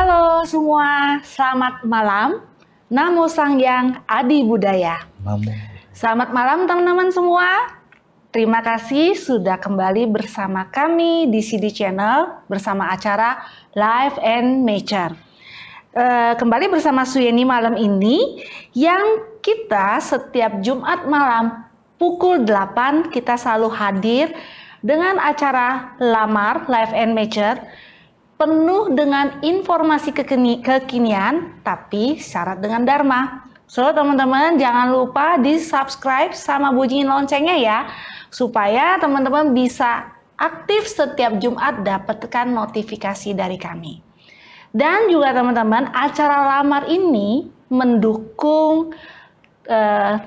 Halo semua, selamat malam. Namo Sangyang Adi Budaya. Namo. Selamat malam teman-teman semua. Terima kasih sudah kembali bersama kami di CD Channel bersama acara Life and Nature. Kembali bersama Suyeni malam ini yang kita setiap Jumat malam pukul 8 kita selalu hadir dengan acara Lamar Life and Nature penuh dengan informasi kekinian tapi syarat dengan Dharma. So teman-teman jangan lupa di subscribe sama bunyiin loncengnya ya, supaya teman-teman bisa aktif setiap Jumat dapatkan notifikasi dari kami. Dan juga teman-teman, acara Lamar ini mendukung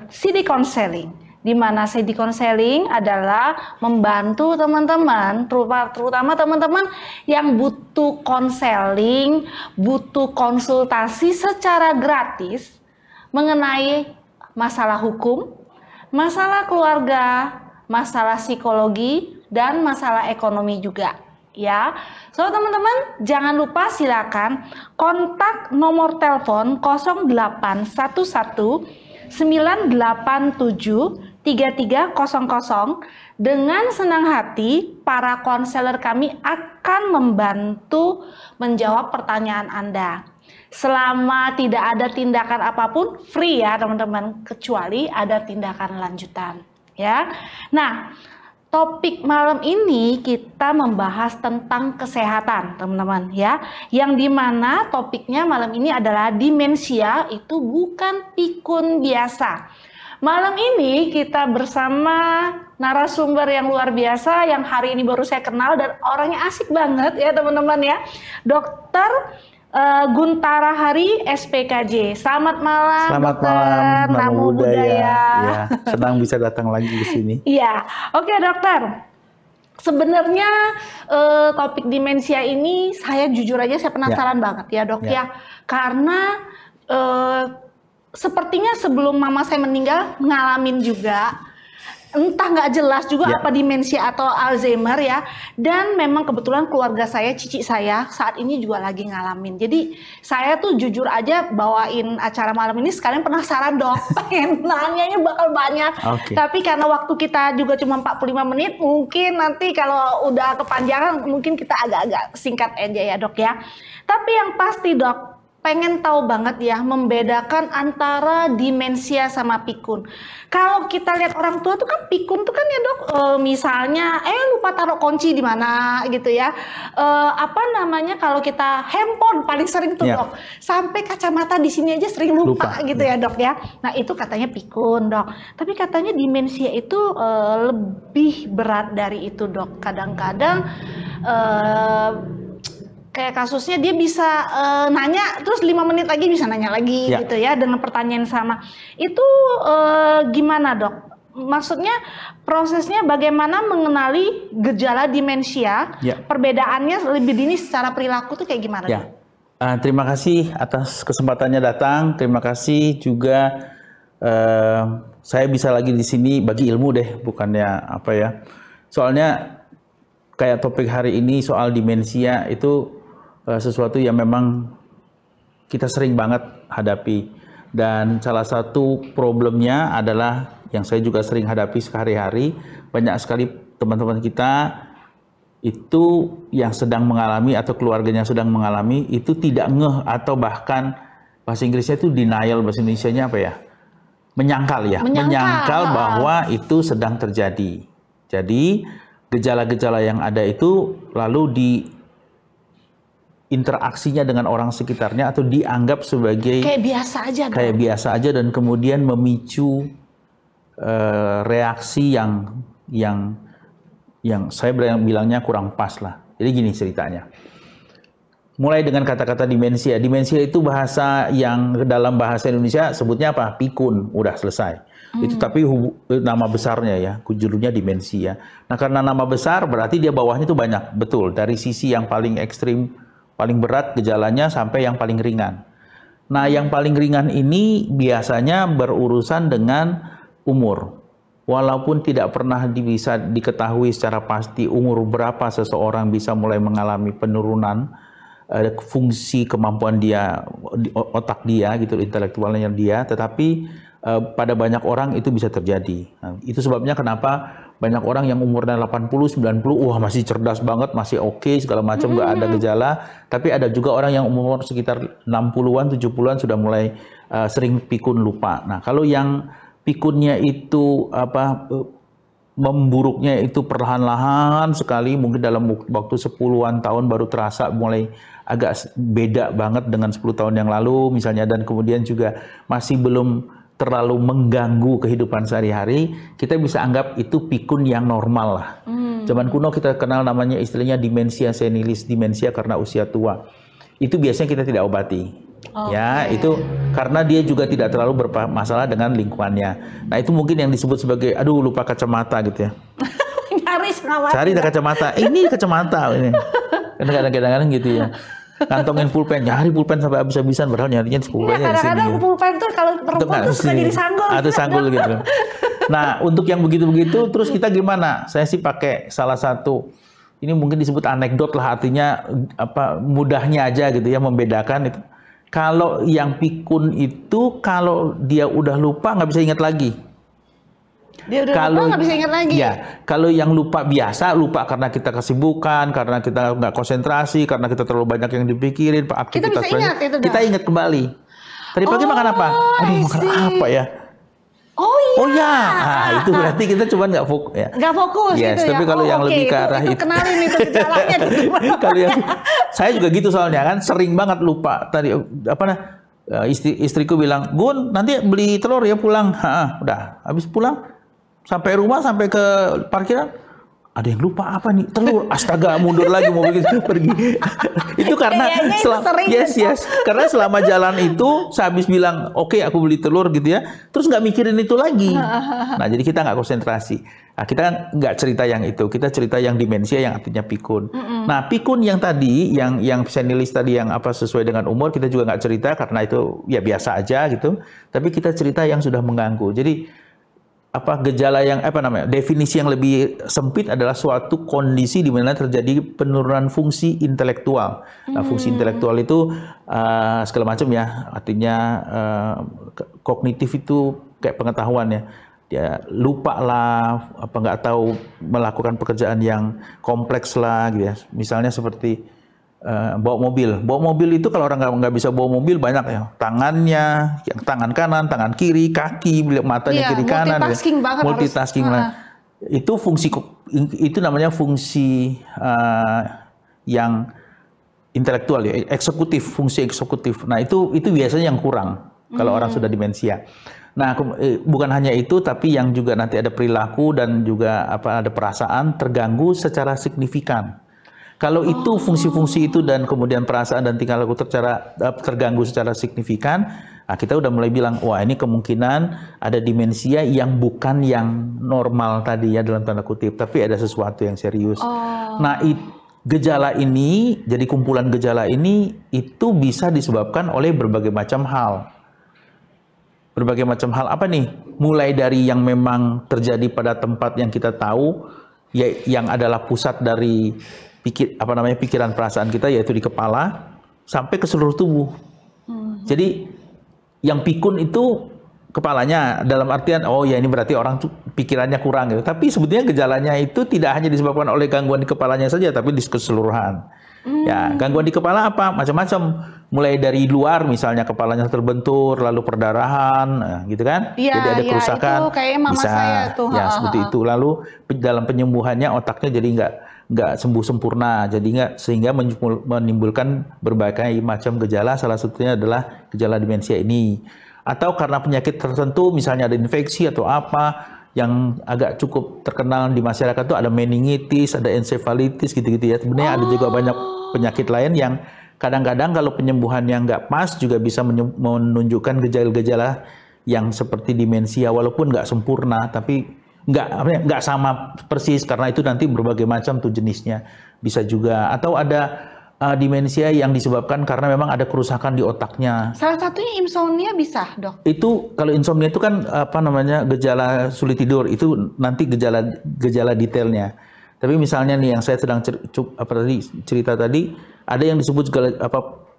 CD Counseling, di mana CD Counseling adalah membantu teman-teman, terutama teman-teman yang butuh konseling, butuh konsultasi secara gratis mengenai masalah hukum, masalah keluarga, masalah psikologi, dan masalah ekonomi juga. Ya, so teman-teman jangan lupa silakan kontak nomor telepon 0811 987 3300. Dengan senang hati para konselor kami akan membantu menjawab pertanyaan Anda. Selama tidak ada tindakan apapun, free ya teman-teman, kecuali ada tindakan lanjutan ya. Nah, topik malam ini kita membahas tentang kesehatan teman-teman ya, yang dimana topiknya malam ini adalah demensia itu bukan pikun biasa. Malam ini kita bersama narasumber yang luar biasa yang hari ini baru saya kenal dan orangnya asik banget ya teman-teman ya, Dokter Guntara Hari SPKJ. Selamat malam. Selamat malam, Namo Budaya. Ya, senang bisa datang lagi ke sini. Iya, oke dokter. Sebenarnya topik demensia ini saya jujur aja saya penasaran banget ya dok ya. Karena sepertinya sebelum mama saya meninggal ngalamin juga. Entah nggak jelas juga apa demensia atau Alzheimer ya. Dan memang kebetulan keluarga saya, cici saya saat ini juga lagi ngalamin. Jadi saya tuh jujur aja bawain acara malam ini sekalian penasaran dok. Pengen nanyanya bakal banyak. Tapi karena waktu kita juga cuma 45 menit, mungkin nanti kalau udah kepanjangan mungkin kita agak-agak singkat aja ya dok ya. Tapi yang pasti dok, pengen tahu banget ya membedakan antara demensia sama pikun. Kalau kita lihat orang tua tuh kan pikun tuh kan ya dok, misalnya lupa taruh kunci di mana gitu ya. Apa namanya kalau kita handphone paling sering tuh dok, sampai kacamata di sini aja sering lupa gitu ya dok ya. Nah itu katanya pikun dok. Tapi katanya demensia itu lebih berat dari itu dok. Kadang-kadang kayak kasusnya dia bisa nanya terus 5 menit lagi bisa nanya lagi gitu ya dengan pertanyaan sama. Itu gimana dok? Maksudnya prosesnya bagaimana mengenali gejala demensia? Perbedaannya lebih dini secara perilaku tuh kayak gimana dok? Terima kasih atas kesempatannya datang. Terima kasih juga saya bisa lagi di sini bagi ilmu deh, bukannya apa ya. Soalnya kayak topik hari ini soal demensia itu sesuatu yang memang kita sering banget hadapi, dan salah satu problemnya adalah yang saya juga sering hadapi sehari-hari, banyak sekali teman-teman kita itu yang sedang mengalami atau keluarganya sedang mengalami itu tidak ngeh, atau bahkan bahasa Inggrisnya itu denial, bahasa Indonesianya apa ya, menyangkal ya, menyangkal bahwa itu sedang terjadi. Jadi gejala-gejala yang ada itu lalu interaksinya dengan orang sekitarnya atau dianggap sebagai kayak biasa aja dan kemudian memicu reaksi yang saya bilangnya kurang pas lah. Jadi gini ceritanya. Mulai dengan kata-kata demensia. Demensia itu bahasa yang dalam bahasa Indonesia sebutnya apa? Pikun. Udah selesai. Itu tapi nama besarnya ya, judulnya demensia. Nah karena nama besar berarti dia bawahnya itu banyak. Betul, dari sisi yang paling ekstrim, paling berat gejalanya sampai yang paling ringan. Nah, yang paling ringan ini biasanya berurusan dengan umur. Walaupun tidak pernah bisa diketahui secara pasti umur berapa seseorang bisa mulai mengalami penurunan fungsi kemampuan dia, otak dia gitu, intelektualnya dia, tetapi pada banyak orang itu bisa terjadi. Nah, itu sebabnya kenapa banyak orang yang umurnya 80, 90, wah masih cerdas banget, masih oke, segala macam, nggak ada gejala. Tapi ada juga orang yang umur sekitar 60-an, 70-an sudah mulai sering pikun, lupa. Nah, kalau yang pikunnya itu memburuknya itu perlahan-lahan sekali, mungkin dalam waktu 10-an tahun baru terasa mulai agak beda banget dengan 10 tahun yang lalu misalnya, dan kemudian juga masih belum terlalu mengganggu kehidupan sehari-hari, kita bisa anggap itu pikun yang normal lah. Zaman kuno kita kenal namanya istilahnya demensia senilis, demensia karena usia tua. Itu biasanya kita tidak obati. Ya, itu karena dia juga tidak terlalu bermasalah dengan lingkungannya. Nah, itu mungkin yang disebut sebagai aduh lupa kacamata gitu ya. Cari kacamata. Ini kacamata ini. Kadang-kadang gitu ya. Kantongin pulpen, nyari pulpen sampai habis-habisan, padahal nyarinya pulpennya di sini. Kadang-kadang pulpen tuh kalau perempuan tuh suka jadi sanggul. Atau sanggul gitu. Nah, untuk yang begitu-begitu, terus kita gimana? Saya sih pakai salah satu, ini mungkin disebut anekdot lah, artinya mudahnya aja gitu ya, membedakan itu. Kalau yang pikun itu, kalau dia udah lupa nggak bisa ingat lagi. Dia udah lupa nggak bisa ingat lagi. Ya, kalau yang lupa biasa, lupa karena kita kesibukan, karena kita nggak konsentrasi, karena kita terlalu banyak yang dipikirin, aktivitas kita bisa ingat itu. Kita ingat kembali. Tadi pagi makan apa? Aduh, makan apa ya? Oh ya, nah, itu berarti kita cuma nggak fokus ya. Nggak fokus yes, gitu tapi ya. kalau yang lebih ke arah itu kenalin itu gejalanya. Kalau yang saya juga gitu soalnya kan sering banget lupa. Tadi istriku bilang, Gun nanti beli telur ya pulang. Udah habis pulang sampai rumah, sampai ke parkiran, ada yang lupa apa nih, telur. Astaga, mundur lagi mau pergi. Itu karena karena selama jalan itu sehabis bilang oke, aku beli telur gitu ya, terus nggak mikirin itu lagi. Nah, jadi kita nggak konsentrasi. Nah, kita nggak cerita yang itu, kita cerita yang demensia yang artinya pikun. Nah, pikun yang tadi, yang senilis tadi, yang sesuai dengan umur, kita juga nggak cerita karena itu ya biasa aja gitu. Tapi kita cerita yang sudah mengganggu. Jadi gejala yang definisi yang lebih sempit adalah suatu kondisi di mana terjadi penurunan fungsi intelektual. Nah, fungsi intelektual itu segala macam ya, artinya kognitif itu kayak pengetahuan ya. Dia lupa lah, nggak tahu melakukan pekerjaan yang kompleks lah gitu ya. Misalnya seperti bawa mobil itu kalau orang nggak bisa bawa mobil banyak ya, tangannya, yang tangan kanan, tangan kiri, kaki, matanya kiri kanan, multitasking banget, multitasking lah. Itu fungsi, itu namanya fungsi yang intelektual ya, fungsi eksekutif. Nah, itu biasanya yang kurang kalau orang sudah demensia. Nah, bukan hanya itu, tapi yang juga nanti ada perilaku dan juga ada perasaan terganggu secara signifikan. Kalau itu fungsi-fungsi itu dan kemudian perasaan dan tingkah laku terganggu secara signifikan, nah kita udah mulai bilang, wah ini kemungkinan ada demensia yang bukan yang normal tadi ya dalam tanda kutip, tapi ada sesuatu yang serius. Nah, gejala ini, jadi kumpulan gejala ini itu bisa disebabkan oleh berbagai macam hal. Berbagai macam hal apa nih? Mulai dari yang memang terjadi pada tempat yang kita tahu, ya, yang adalah pusat dari pikiran perasaan kita, yaitu di kepala sampai ke seluruh tubuh. Jadi yang pikun itu kepalanya, dalam artian ya ini berarti orang pikirannya kurang gitu. Tapi sebetulnya gejalanya itu tidak hanya disebabkan oleh gangguan di kepalanya saja, tapi di keseluruhan. Ya, gangguan di kepala apa? Macam-macam. Mulai dari luar, misalnya kepalanya terbentur, lalu perdarahan, gitu kan? Ya, jadi ada kerusakan. Itu kayak mama bisa, saya tuh. Ya, seperti itu. Lalu dalam penyembuhannya otaknya jadi nggak sembuh sempurna, jadi sehingga menimbulkan berbagai macam gejala. Salah satunya adalah gejala demensia ini. Atau karena penyakit tertentu, misalnya ada infeksi atau apa yang agak cukup terkenal di masyarakat itu, ada meningitis, ada encephalitis gitu-gitu ya. Sebenarnya ada juga banyak penyakit lain yang kadang-kadang kalau penyembuhannya nggak pas juga bisa menunjukkan gejala-gejala yang seperti demensia, walaupun nggak sempurna, tapi nggak sama persis, karena itu nanti berbagai macam tuh jenisnya bisa juga. Atau ada demensia yang disebabkan karena memang ada kerusakan di otaknya. Salah satunya insomnia bisa, Dok? Itu kalau insomnia itu kan gejala sulit tidur, itu nanti gejala detailnya. Tapi misalnya nih yang saya sedang cerita tadi, ada yang disebut juga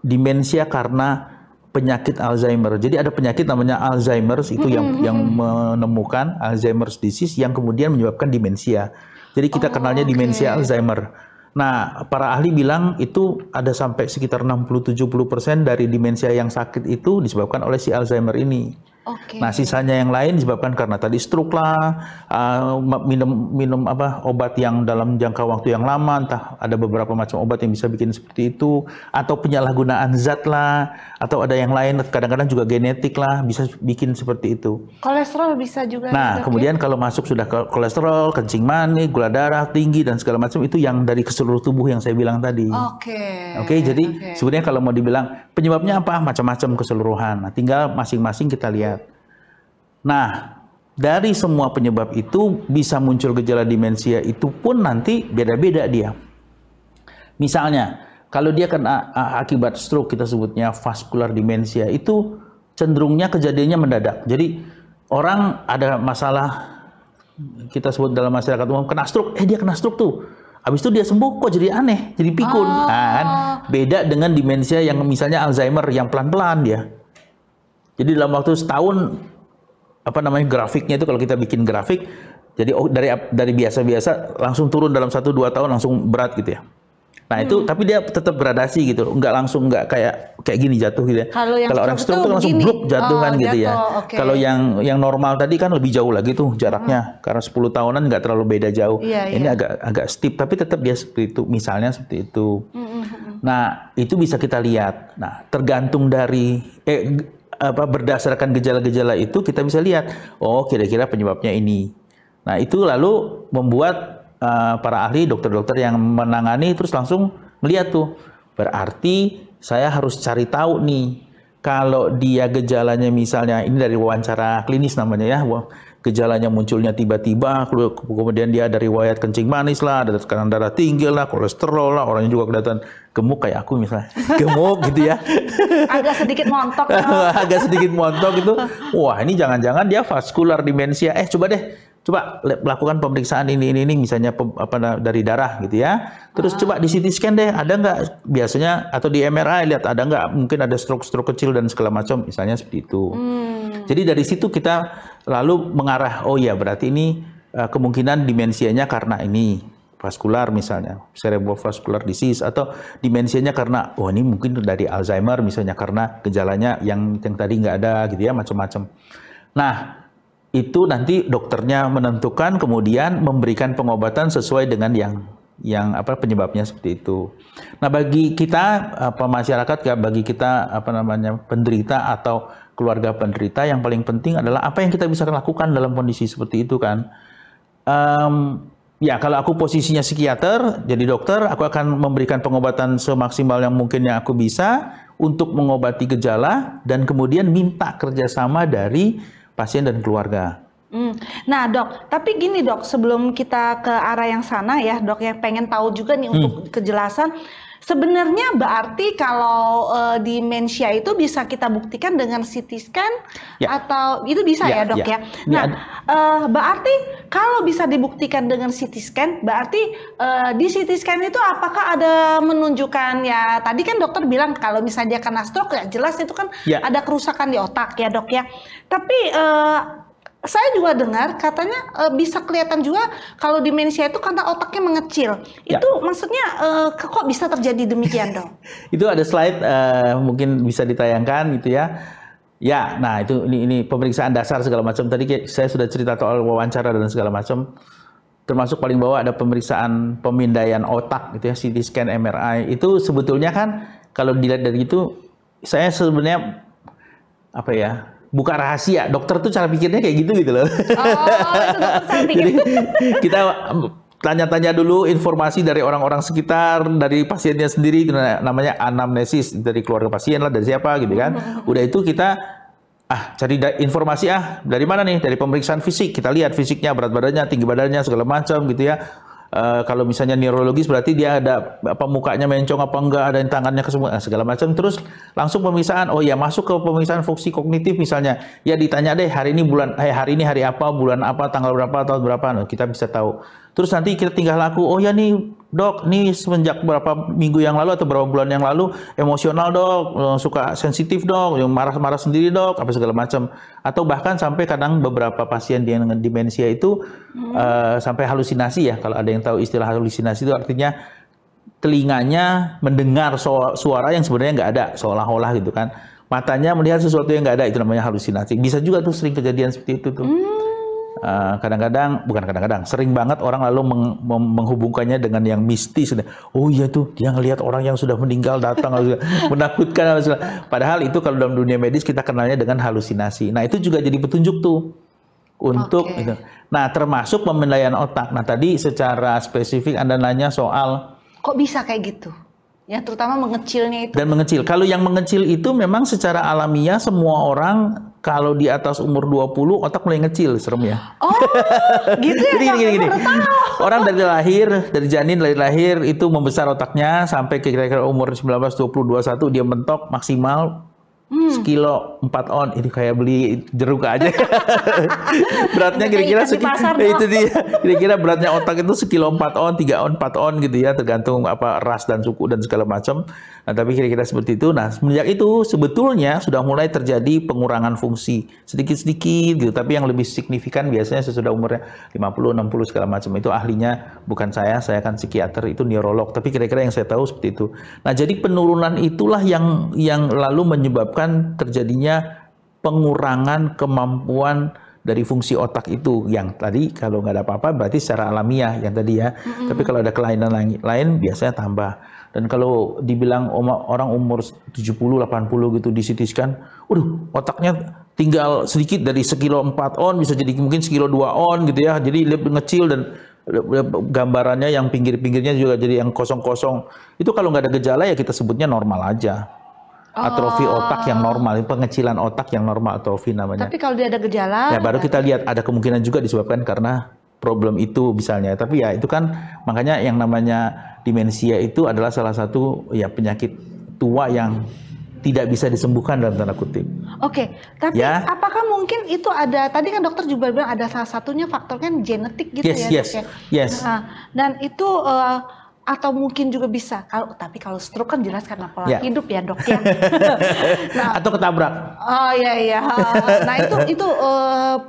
demensia karena penyakit Alzheimer. Jadi ada penyakit namanya Alzheimer's itu yang menemukan Alzheimer's disease yang kemudian menyebabkan demensia. Jadi kita kenalnya demensia Alzheimer. Nah, para ahli bilang itu ada sampai sekitar 60-70% dari demensia yang sakit itu disebabkan oleh si Alzheimer ini. Nah, sisanya yang lain disebabkan karena tadi stroke lah, minum obat yang dalam jangka waktu yang lama, entah ada beberapa macam obat yang bisa bikin seperti itu, atau penyalahgunaan zat lah, atau ada yang lain, kadang-kadang juga genetik lah, bisa bikin seperti itu. Kolesterol bisa juga. Nah, kemudian kalau masuk sudah ke kolesterol, kencing manis, gula darah tinggi dan segala macam itu yang dari seluruh tubuh yang saya bilang tadi. Jadi sebenarnya kalau mau dibilang penyebabnya apa? Macam-macam keseluruhan. Nah, tinggal masing-masing kita lihat. Nah, dari semua penyebab itu bisa muncul gejala demensia itu pun nanti beda-beda dia. Misalnya, kalau dia kena akibat stroke, kita sebutnya vascular demensia, itu cenderungnya kejadiannya mendadak. Jadi orang ada masalah, kita sebut dalam masyarakat umum, kena stroke, dia kena stroke tuh. Habis itu dia sembuh, kok jadi aneh, jadi pikun. Kan? Beda dengan demensia yang misalnya Alzheimer, yang pelan-pelan dia. Jadi dalam waktu setahun, grafiknya itu kalau kita bikin grafik, jadi dari biasa-biasa langsung turun dalam 1-2 tahun langsung berat gitu ya. Nah itu tapi dia tetap gradasi gitu, nggak kayak gini jatuh gitu ya. Kalau orang stroke tuh langsung bluk jatuh kan gitu ya. Kalau yang normal tadi kan lebih jauh lagi tuh jaraknya, karena 10 tahunan nggak terlalu beda jauh. Ini agak steep tapi tetap dia seperti itu, misalnya seperti itu. Nah itu bisa kita lihat. Nah tergantung dari berdasarkan gejala-gejala itu kita bisa lihat, oh kira-kira penyebabnya ini. Nah itu lalu membuat para ahli, dokter-dokter yang menangani terus langsung melihat tuh, berarti saya harus cari tahu nih, kalau dia gejalanya misalnya, ini dari wawancara klinis namanya ya, gejalanya munculnya tiba-tiba, kemudian dia ada riwayat kencing manis lah, ada tekanan darah tinggi lah, kolesterol lah, orangnya juga kelihatan gemuk kayak aku misalnya, gemuk gitu ya. Agak sedikit montok. Agak sedikit montok gitu. Wah ini jangan-jangan dia vascular demensia. Coba lakukan pemeriksaan ini misalnya dari darah gitu ya. Terus coba di CT scan deh, ada nggak biasanya, atau di MRI lihat ada nggak, mungkin ada stroke kecil dan segala macam, misalnya seperti itu. Jadi dari situ kita lalu mengarah, oh ya berarti ini kemungkinan demensianya karena ini vaskular misalnya, cerebrovascular disease, atau demensianya karena ini mungkin dari Alzheimer misalnya karena gejalanya yang tadi nggak ada gitu ya, macam-macam. Nah itu nanti dokternya menentukan, kemudian memberikan pengobatan sesuai dengan yang penyebabnya seperti itu. Nah bagi kita masyarakat, bagi kita penderita atau keluarga penderita, yang paling penting adalah apa yang kita bisa lakukan dalam kondisi seperti itu kan. Ya kalau aku posisinya psikiater, jadi dokter, aku akan memberikan pengobatan semaksimal yang mungkin yang aku bisa untuk mengobati gejala, dan kemudian minta kerjasama dari pasien dan keluarga. Nah dok, tapi gini dok, sebelum kita ke arah yang sana ya dok, yang pengen tahu juga nih untuk kejelasan, sebenarnya berarti kalau demensia itu bisa kita buktikan dengan CT scan atau itu bisa ya dok ya? Nah berarti kalau bisa dibuktikan dengan CT scan, berarti di CT scan itu apakah ada menunjukkan, ya tadi kan dokter bilang kalau misalnya dia kena stroke, ya jelas itu kan ada kerusakan di otak ya dok ya. Tapi saya juga dengar katanya bisa kelihatan juga kalau demensia itu karena otaknya mengecil. Itu maksudnya kok bisa terjadi demikian dok? Itu ada slide mungkin bisa ditayangkan gitu ya. Ya, nah itu ini pemeriksaan dasar segala macam. Tadi saya sudah cerita soal wawancara dan segala macam. Termasuk paling bawah ada pemeriksaan pemindaian otak gitu ya, CT scan, MRI. Itu sebetulnya kan kalau dilihat dari itu, saya sebenarnya buka rahasia, dokter tuh cara pikirnya kayak gitu loh. Itu dokter cara pikir. Jadi kita tanya-tanya dulu informasi dari orang-orang sekitar, dari pasiennya sendiri, namanya anamnesis, dari keluarga pasien lah, dari siapa gitu kan. Udah itu kita cari informasi dari mana nih? Dari pemeriksaan fisik, kita lihat fisiknya, berat badannya, tinggi badannya, segala macam gitu ya. Kalau misalnya neurologis berarti dia ada mukanya mencong apa enggak, ada yang tangannya kesemua, segala macam. Terus langsung pemeriksaan, masuk ke pemeriksaan fungsi kognitif misalnya. Ya ditanya deh hari ini hari apa, bulan apa, tanggal berapa, tahun berapa, kita bisa tahu. Terus nanti kita tinggal laku, oh ya nih dok, nih semenjak berapa minggu yang lalu atau berapa bulan yang lalu emosional dok, suka sensitif dok, yang marah-marah sendiri dok, apa segala macam. Atau bahkan sampai kadang beberapa pasien dengan demensia itu sampai halusinasi ya. Kalau ada yang tahu istilah halusinasi itu artinya telinganya mendengar suara yang sebenarnya nggak ada, seolah-olah gitu kan. Matanya melihat sesuatu yang nggak ada, itu namanya halusinasi. Bisa juga tuh sering kejadian seperti itu tuh. Kadang-kadang, bukan kadang-kadang, sering banget orang lalu menghubungkannya dengan yang mistis. Oh iya tuh, dia ngelihat orang yang sudah meninggal datang, menakutkan. Padahal itu kalau dalam dunia medis kita kenalnya dengan halusinasi. Nah itu juga jadi petunjuk tuh untuk itu. Nah termasuk pemindaian otak. Nah tadi secara spesifik Anda nanya soal kok bisa kayak gitu? Ya terutama mengecilnya itu. Dan mengecil. Kalau yang mengecil itu memang secara alamiah semua orang kalau di atas umur 20 otak mulai ngecil, serem ya. Oh, gitu ya. Gini. Orang dari lahir, dari janin dari lahir itu membesar otaknya sampai kira-kira umur 19, 20, 21 dia mentok maksimal sekilo 4 on. Ini kayak beli jeruk aja. Beratnya kira-kira itu dia. Kira-kira beratnya otak itu sekilo 4 on, 3 on, 4 on gitu ya, tergantung apa ras dan suku dan segala macam. Nah, tapi kira-kira seperti itu. Nah, semenjak itu sebetulnya sudah mulai terjadi pengurangan fungsi sedikit-sedikit gitu, tapi yang lebih signifikan biasanya sesudah umurnya 50, 60 segala macam. Itu ahlinya bukan saya kan psikiater, itu neurolog. Tapi kira-kira yang saya tahu seperti itu. Nah, jadi penurunan itulah yang lalu menyebabkan terjadinya pengurangan kemampuan dari fungsi otak itu. Yang tadi kalau nggak ada apa-apa berarti secara alamiah yang tadi ya. Tapi kalau ada kelainan lain biasanya tambah. Dan kalau dibilang orang umur 70, 80 gitu di CT scan, otaknya tinggal sedikit dari sekilo 4 on bisa jadi mungkin sekilo 2 on gitu ya. Jadi lebih ngecil dan gambarannya yang pinggir-pinggirnya juga jadi yang kosong-kosong. Itu kalau nggak ada gejala ya kita sebutnya normal aja. Atrofi otak yang normal, pengecilan otak yang normal, atrofi namanya. Tapi kalau dia ada gejala, ya baru kita lihat ada kemungkinan juga disebabkan karena problem itu misalnya. Tapi ya itu kan makanya yang namanya demensia itu adalah salah satu ya penyakit tua yang tidak bisa disembuhkan dalam tanda kutip. Oke, tapi ya, apakah mungkin itu ada, tadi kan dokter juga bilang ada salah satunya faktor kan genetik gitu ya dok ya? Yes. Nah, dan itu atau mungkin juga bisa tapi kalau stroke kan jelas karena pola hidup ya dok ya. Nah, atau ketabrak. Oh iya. Nah itu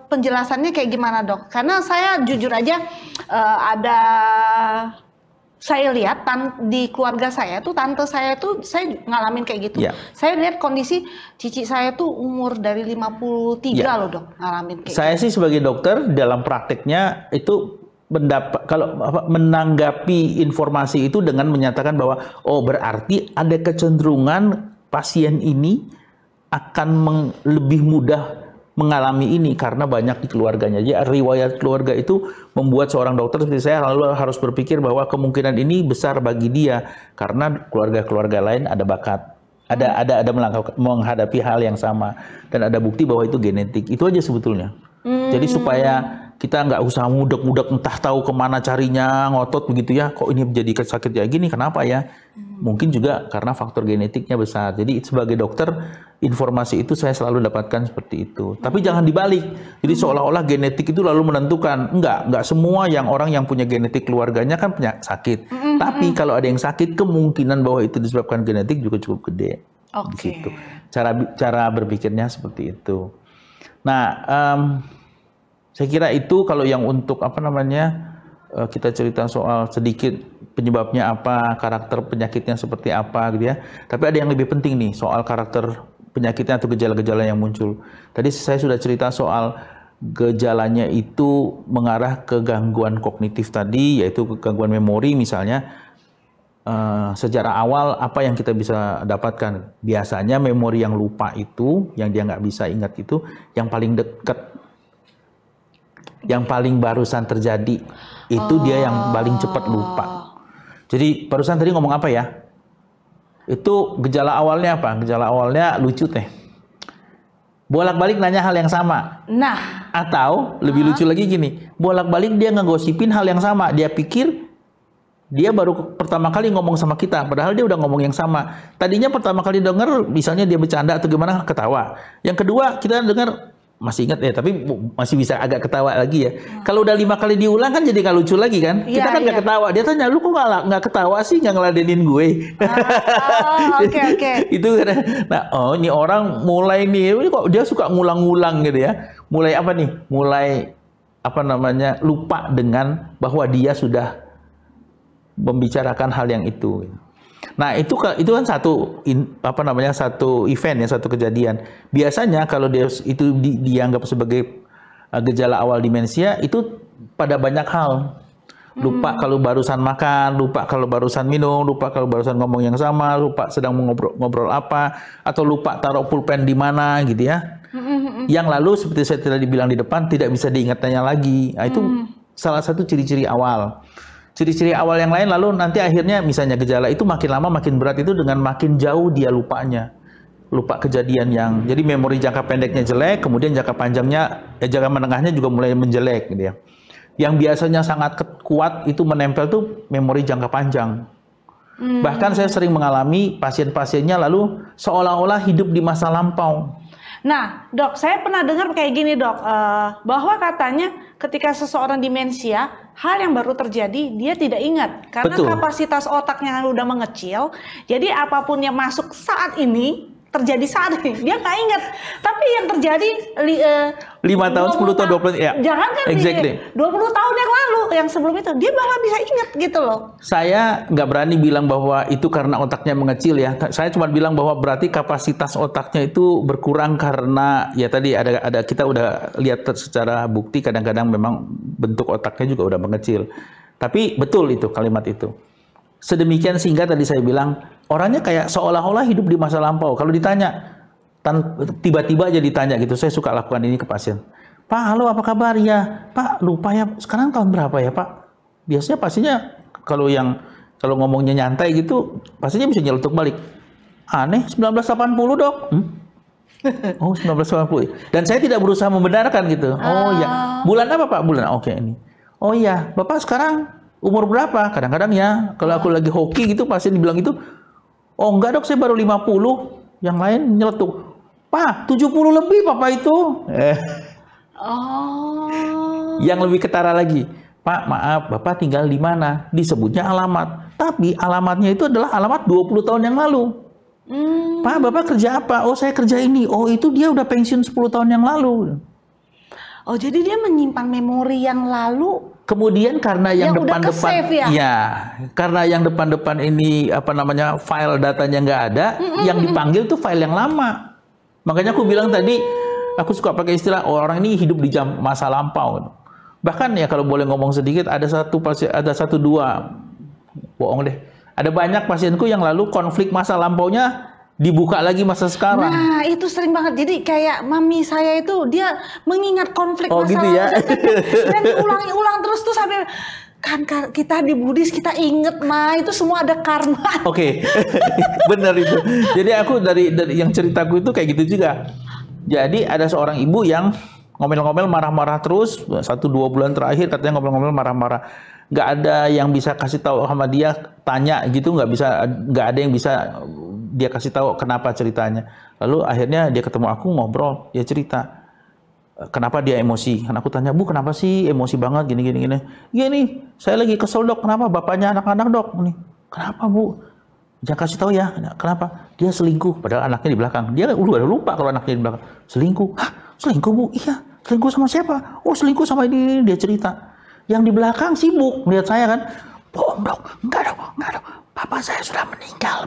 penjelasannya kayak gimana dok? Karena saya jujur aja saya lihat di keluarga saya tuh, tante saya tuh saya ngalamin kayak gitu. Saya lihat kondisi cici saya tuh umur dari 53 loh dok ngalamin kayak saya gitu. Sih sebagai dokter dalam prakteknya itu kalau menanggapi informasi itu dengan menyatakan bahwa berarti ada kecenderungan pasien ini akan lebih mudah mengalami ini karena banyak di keluarganya. Jadi riwayat keluarga itu membuat seorang dokter seperti saya lalu harus berpikir bahwa kemungkinan ini besar bagi dia karena keluarga-keluarga lain ada bakat, ada menghadapi hal yang sama dan ada bukti bahwa itu genetik. Itu aja sebetulnya. Jadi supaya kita nggak usah mudek-mudek entah tahu kemana carinya, ngotot begitu ya, kok ini menjadi sakit kayak gini, kenapa ya? Mungkin juga karena faktor genetiknya besar. Jadi sebagai dokter, informasi itu saya selalu dapatkan seperti itu. Tapi jangan dibalik. Jadi seolah-olah genetik itu lalu menentukan. Enggak semua orang yang punya genetik keluarganya kan punya sakit. Tapi kalau ada yang sakit, kemungkinan bahwa itu disebabkan genetik juga cukup gede. Gitu. Cara berpikirnya seperti itu. Nah, saya kira itu kalau yang untuk kita cerita soal sedikit penyebabnya apa, karakter penyakitnya seperti apa gitu ya. Tapi ada yang lebih penting nih soal karakter penyakitnya atau gejala-gejala yang muncul. Tadi saya sudah cerita soal gejalanya itu mengarah ke gangguan kognitif tadi, yaitu gangguan memori misalnya. Secara awal apa yang kita bisa dapatkan? Biasanya memori yang lupa itu, yang dia nggak bisa ingat itu, yang paling dekat, yang paling barusan terjadi, itu dia yang paling cepat lupa. Jadi barusan tadi ngomong apa ya? Itu gejala awalnya apa? Gejala awalnya lucu teh. Bolak-balik nanya hal yang sama. Nah. Atau lebih lucu lagi gini, bolak-balik dia ngegosipin hal yang sama. Dia pikir dia baru pertama kali ngomong sama kita, padahal dia udah ngomong yang sama. Tadinya pertama kali denger, misalnya dia bercanda atau gimana, ketawa. Yang kedua, kita dengar, masih ingat ya, tapi masih bisa agak ketawa lagi ya. Kalau udah 5 kali diulang kan jadi nggak lucu lagi kan? Kita kan nggak ketawa. Dia tanya, lu kok nggak ketawa sih, nggak ngeladenin gue? Oke. Itu kan. Nah, oh ini orang mulai nih, ini kok dia suka ngulang-ngulang gitu ya. Mulai apa nih? Mulai apa namanya, lupa dengan bahwa dia sudah membicarakan hal yang itu. Nah, itu kan satu event ya, satu kejadian. Biasanya kalau dia itu dianggap sebagai gejala awal demensia, itu pada banyak hal. Lupa kalau barusan makan, lupa kalau barusan minum, lupa kalau barusan ngomong yang sama, lupa sedang ngobrol apa, atau lupa taruh pulpen di mana gitu ya. Yang lalu seperti saya tadi bilang di depan, tidak bisa diingatnya lagi. Nah, itu salah satu ciri-ciri awal. Ciri-ciri awal yang lain, lalu nanti akhirnya misalnya gejala itu makin lama makin berat itu dengan makin jauh dia lupanya. Lupa kejadian yang, jadi memori jangka pendeknya jelek, kemudian jangka panjangnya, jangka menengahnya juga mulai menjelek gitu ya. Yang biasanya sangat kuat itu menempel tuh memori jangka panjang. Bahkan saya sering mengalami pasien-pasiennya lalu seolah-olah hidup di masa lampau. Nah, dok, saya pernah dengar kayak gini, dok, bahwa katanya ketika seseorang demensia, hal yang baru terjadi dia tidak ingat karena kapasitas otaknya udah mengecil. Jadi apapun yang masuk saat ini terjadi saat ini dia nggak ingat. Tapi yang terjadi 5 tahun, 10 tahun, 20 ya. Jangan kan 20 tahun yang lalu, yang sebelum itu dia malah bisa ingat gitu loh. Saya nggak berani bilang bahwa itu karena otaknya mengecil ya. Saya cuma bilang bahwa berarti kapasitas otaknya itu berkurang karena ya tadi ada kita udah lihat secara bukti kadang-kadang memang bentuk otaknya juga udah mengecil. Tapi betul itu kalimat itu. Sedemikian sehingga tadi saya bilang orangnya kayak seolah-olah hidup di masa lampau. Kalau ditanya tiba-tiba aja ditanya gitu, saya suka lakukan ini ke pasien. Pak, halo apa kabar ya? Pak, lupa ya, sekarang tahun berapa ya Pak? Biasanya pastinya kalau ngomongnya nyantai gitu, pastinya bisa nyeletuk balik. Aneh, 1980 dok. Oh, 1980. Dan saya tidak berusaha membenarkan gitu. Oh ya, bulan apa Pak? Bulan, oke ini. Oh iya, Bapak sekarang umur berapa? Kadang-kadang ya, kalau aku lagi hoki gitu, pasien dibilang itu, oh enggak dok, saya baru 50. Yang lain nyeletuk. Pak, 70 lebih Bapak itu. Yang lebih ketara lagi. Pak, maaf, Bapak tinggal di mana? Disebutnya alamat. Tapi alamatnya itu adalah alamat 20 tahun yang lalu. Pak, Bapak kerja apa? Oh, saya kerja ini. Oh, itu dia udah pensiun 10 tahun yang lalu. Oh, jadi dia menyimpan memori yang lalu. Kemudian karena yang depan-depan karena yang depan-depan ini file datanya nggak ada, yang dipanggil tuh file yang lama. Makanya aku bilang tadi, aku suka pakai istilah orang ini hidup di masa lampau. Bahkan ya kalau boleh ngomong sedikit, ada satu dua, bohong deh. Ada banyak pasienku yang lalu konflik masa lampaunya dibuka lagi masa sekarang. Nah, itu sering banget. Jadi kayak mami saya itu dia mengingat konflik masa gitu ya. dan diulangi-ulang terus tuh sampai kan kita di Buddhis kita inget itu semua ada karma. Oke. Benar itu. Jadi aku dari yang ceritaku itu kayak gitu juga. Jadi ada seorang ibu yang ngomel-ngomel marah-marah terus 1-2 bulan terakhir katanya ngomel-ngomel marah-marah. Nggak ada yang bisa kasih tahu sama dia, tanya gitu nggak ada yang bisa dia kasih tahu kenapa ceritanya. Lalu akhirnya dia ketemu aku ngobrol, dia cerita kenapa dia emosi. Kan aku tanya, Bu kenapa sih emosi banget gini. Gini, saya lagi kesel dok, kenapa bapaknya anak-anak dok? Nih, kenapa Bu? Jangan kasih tahu ya, kenapa? Dia selingkuh, padahal anaknya di belakang. Dia udah lupa kalau anaknya di belakang. Selingkuh? Hah? Selingkuh Bu? Iya, selingkuh sama siapa? Oh selingkuh sama ini, dia cerita. Yang di belakang sibuk melihat saya kan, bohong dok, enggak dok. Bapak saya sudah meninggal.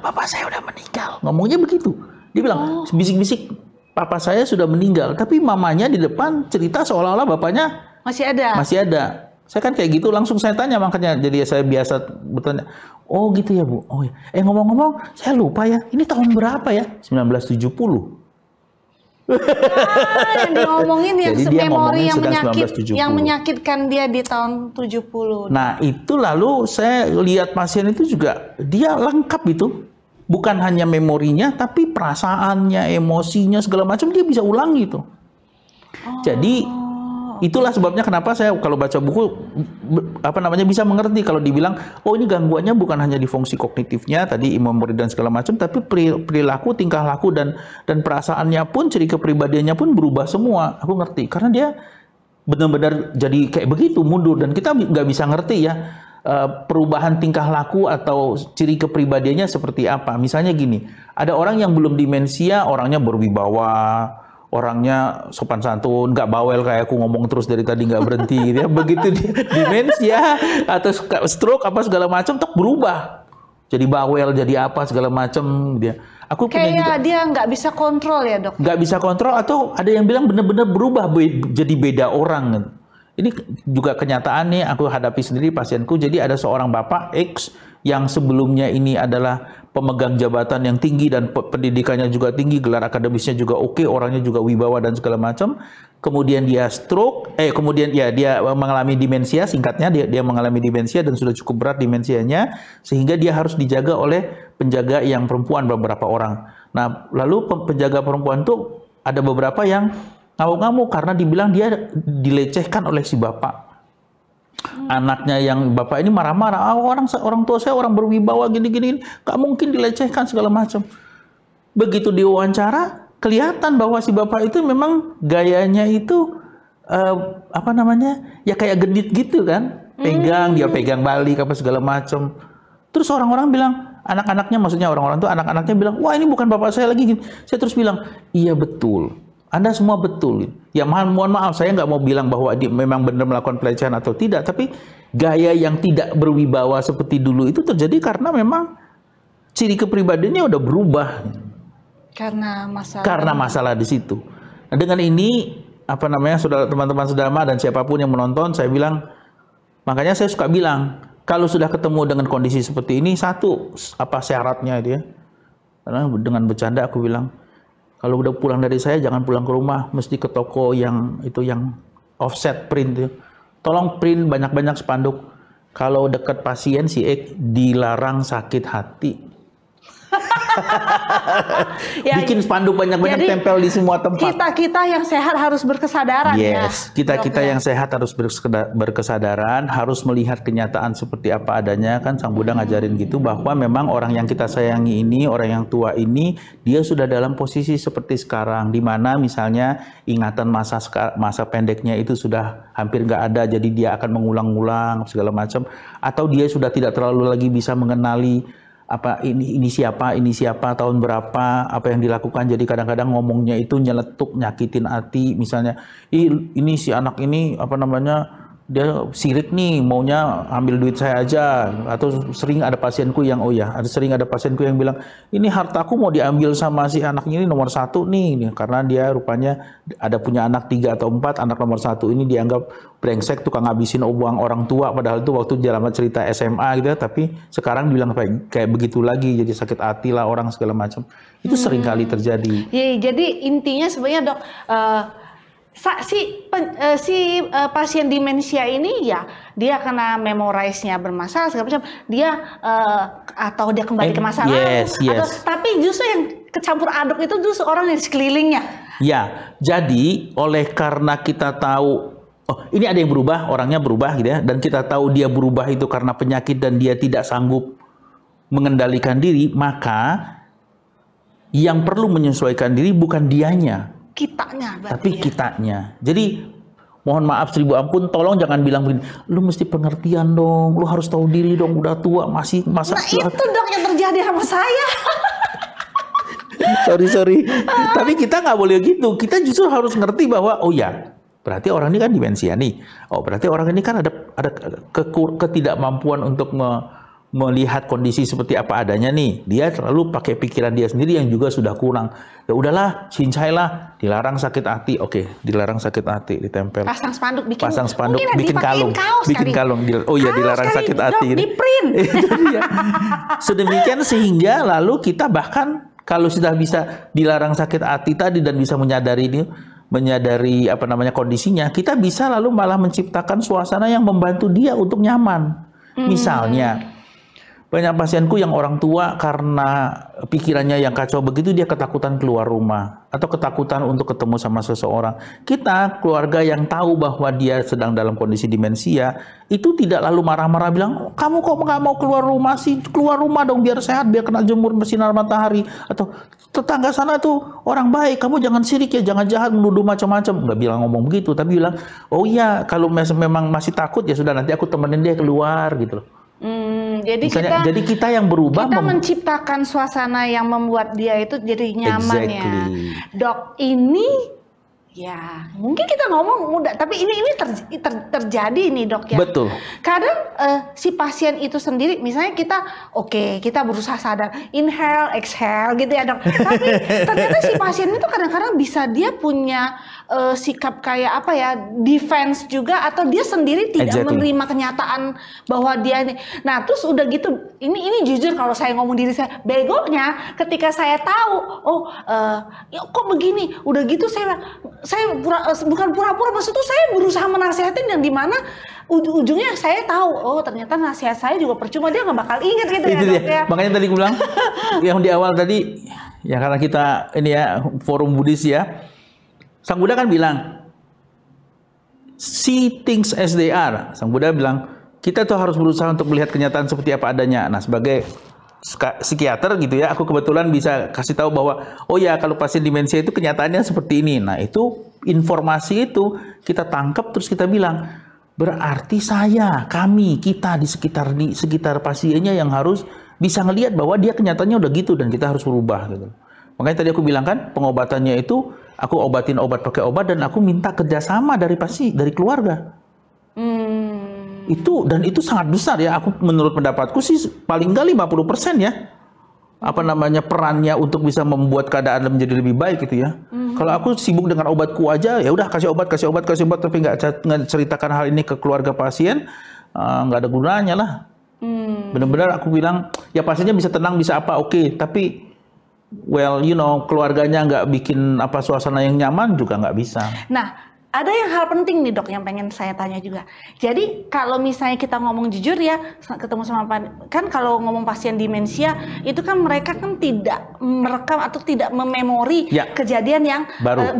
Ngomongnya begitu. Dia bilang, bisik-bisik, papa saya sudah meninggal. Tapi mamanya di depan cerita seolah-olah bapaknya masih ada. Saya kan kayak gitu, langsung saya tanya makanya. Jadi saya biasa bertanya, oh gitu ya Bu. Oh ya. Ngomong-ngomong, saya lupa ya, ini tahun berapa ya? 1970. Yang diomongin yang memori yang 1970. menyakitkan dia di tahun 70. Nah itu lalu saya lihat pasien itu juga dia lengkap itu, bukan hanya memorinya tapi perasaannya, emosinya segala macam dia bisa ulangi itu. Jadi Itulah sebabnya kenapa saya kalau baca buku bisa mengerti kalau dibilang oh ini gangguannya bukan hanya di fungsi kognitifnya tadi memori dan segala macam, tapi perilaku, tingkah laku dan perasaannya pun, ciri kepribadiannya pun berubah semua. Aku ngerti karena dia benar-benar jadi kayak begitu mundur, dan kita nggak bisa ngerti ya perubahan tingkah laku atau ciri kepribadiannya seperti apa. Misalnya gini, ada orang yang belum demensia, orangnya berwibawa, orangnya sopan santun, nggak bawel kayak aku ngomong terus dari tadi nggak berhenti gitu ya. Begitu dia demensia atau stroke apa segala macam tuh berubah. Jadi bawel, jadi apa segala macam dia. Aku kayak dia nggak bisa kontrol ya, Dok. Nggak bisa kontrol, atau ada yang bilang benar-benar berubah jadi beda orang. Ini juga kenyataan nih, aku hadapi sendiri pasienku. Jadi ada seorang bapak X yang sebelumnya ini adalah pemegang jabatan yang tinggi dan pendidikannya juga tinggi, gelar akademisnya juga oke, orangnya juga wibawa dan segala macam. Kemudian dia stroke, kemudian ya dia mengalami demensia, singkatnya dia mengalami demensia dan sudah cukup berat demensianya, sehingga dia harus dijaga oleh penjaga yang perempuan beberapa orang. Nah, lalu penjaga perempuan itu ada beberapa yang ngamuk-ngamuk karena dibilang dia dilecehkan oleh si bapak. Anaknya yang bapak ini marah-marah, orang tua saya orang berwibawa gini-gini, gak mungkin dilecehkan segala macam. Begitu diwawancara, kelihatan bahwa si bapak itu memang gayanya itu ya kayak genit gitu kan, dia pegang balik apa segala macam. Terus orang-orang bilang, anak-anaknya, maksudnya orang-orang tuh anak-anaknya bilang, wah ini bukan bapak saya lagi gini. Saya terus bilang, iya betul. Anda semua betul. Ya mohon maaf, saya nggak mau bilang bahwa dia memang benar melakukan pelecehan atau tidak, tapi gaya yang tidak berwibawa seperti dulu itu terjadi karena memang ciri kepribadiannya udah berubah. Karena masalah di situ. Nah, dengan ini saudara, teman-teman Sudama dan siapapun yang menonton, saya bilang, makanya saya suka bilang, kalau sudah ketemu dengan kondisi seperti ini, satu apa syaratnya dia? Karena dengan bercanda aku bilang, kalau udah pulang dari saya jangan pulang ke rumah, mesti ke toko yang offset print itu. Tolong print banyak-banyak spanduk. Kalau dekat pasien si X dilarang sakit hati. Bikin spanduk banyak-banyak tempel di semua tempat. Kita yang sehat harus berkesadaran ya. Yes, kita yang sehat harus berkesadaran, harus melihat kenyataan seperti apa adanya. Kan Sang Buddha ngajarin gitu bahwa memang orang yang kita sayangi ini, orang yang tua ini, dia sudah dalam posisi seperti sekarang, di mana misalnya ingatan masa pendeknya itu sudah hampir nggak ada, jadi dia akan mengulang-ulang segala macam, atau dia sudah tidak terlalu lagi bisa mengenali ini siapa, tahun berapa, apa yang dilakukan. Jadi kadang-kadang ngomongnya itu nyeletuk, nyakitin hati. Misalnya, ini si anak ini dia sirik nih, maunya ambil duit saya aja. Atau sering ada pasienku yang bilang, ini hartaku mau diambil sama si anaknya ini nomor 1 nih, karena dia rupanya ada punya anak 3 atau 4, anak nomor 1 ini dianggap brengsek, tukang ngabisin uang orang tua, padahal itu waktu dalam cerita SMA gitu ya, tapi sekarang dibilang kayak begitu lagi, jadi sakit hati lah orang segala macam. Itu sering kali terjadi. Ya, jadi intinya sebenarnya Dok, pasien demensia ini ya dia kena memorize-nya bermasalah segala macam, dia atau dia kembali ke masa lalu, tapi justru yang kecampur aduk itu justru orang yang di sekelilingnya. Ya, jadi karena kita tahu ini ada yang berubah, orangnya berubah gitu ya, dan kita tahu dia berubah itu karena penyakit dan dia tidak sanggup mengendalikan diri, maka yang perlu menyesuaikan diri bukan dianya, tapi kitanya. Jadi mohon maaf 1000 ampun, tolong jangan bilang begini, lu mesti pengertian dong, lu harus tahu diri dong, udah tua masih masa. Nah itu Dok yang terjadi sama saya. sorry. Tapi kita nggak boleh gitu. Kita justru harus ngerti bahwa berarti orang ini kan demensia nih. Berarti orang ini kan ada ketidakmampuan untuk melihat kondisi seperti apa adanya nih. Dia selalu pakai pikiran dia sendiri yang juga sudah kurang. Ya udahlah, cincai lah, dilarang sakit hati. Oke, dilarang sakit hati, ditempel. Pasang spanduk, bikin kalung. Dilarang sakit hati. Di print. Sedemikian sehingga lalu kita bahkan kalau sudah bisa dilarang sakit hati tadi dan bisa menyadari kondisinya, kita bisa lalu malah menciptakan suasana yang membantu dia untuk nyaman. Misalnya Banyak pasienku yang orang tua karena pikirannya yang kacau begitu dia ketakutan keluar rumah atau ketakutan untuk ketemu sama seseorang. Kita keluarga yang tahu bahwa dia sedang dalam kondisi demensia itu tidak lalu marah-marah bilang, kamu kok nggak mau keluar rumah sih? Keluar rumah dong biar sehat, biar kena jemur bersinar matahari. Atau tetangga sana tuh orang baik, kamu jangan sirik ya, jangan jahat menuduh macam-macam. Nggak bilang ngomong begitu, tapi bilang, oh iya kalau memang masih takut ya sudah nanti aku temenin dia keluar gitu loh. Jadi Misalnya, jadi kita yang berubah kita menciptakan suasana yang membuat dia itu jadi nyaman ya. Dok, ini ya mungkin kita ngomong mudah, tapi ini terjadi nih dok ya. Betul. Kadang si pasien itu sendiri, misalnya kita berusaha sadar, inhale, exhale gitu ya dok. Tapi ternyata si pasien itu kadang-kadang bisa dia punya sikap kayak apa ya, defense juga, atau dia sendiri tidak menerima kenyataan bahwa dia ini. Nah terus udah gitu, ini jujur kalau saya ngomong diri saya, begonya ketika saya tahu, ya kok begini, udah gitu saya bukan pura-pura, maksudnya saya berusaha menasihatin yang dimana ujungnya saya tahu, ternyata nasihat saya juga percuma, dia nggak bakal ingat gitu ya dok ya. Makanya tadi gue bilang yang di awal tadi ya, karena kita ini ya forum Buddhis ya, Sang Buddha kan bilang see things as they are. Sang Buddha bilang kita tuh harus berusaha untuk melihat kenyataan seperti apa adanya. Nah sebagai psikiater gitu ya, aku kebetulan bisa kasih tahu bahwa oh ya kalau pasien demensia itu kenyataannya seperti ini. Nah itu informasi itu kita tangkap terus kita bilang berarti kita di sekitar pasiennya yang harus bisa ngelihat bahwa dia kenyataannya udah gitu dan kita harus berubah gitu. Makanya tadi aku bilang kan pengobatannya itu aku obatin pakai obat dan aku minta kerjasama dari keluarga. Itu sangat besar ya. Aku menurut pendapatku sih paling nggak 50% ya. Perannya untuk bisa membuat keadaan menjadi lebih baik gitu ya. Kalau aku sibuk dengan obatku aja, ya udah kasih obat tapi nggak ceritakan hal ini ke keluarga pasien, nggak ada gunanya lah. Benar-benar aku bilang ya pasiennya bisa tenang bisa apa oke, tapi keluarganya nggak bikin suasana yang nyaman juga nggak bisa. Nah, ada yang hal penting nih dok yang pengen saya tanya juga. Jadi kalau misalnya kita ngomong jujur ya, ketemu sama kan kalau ngomong pasien demensia itu kan mereka kan tidak merekam atau tidak mememori kejadian yang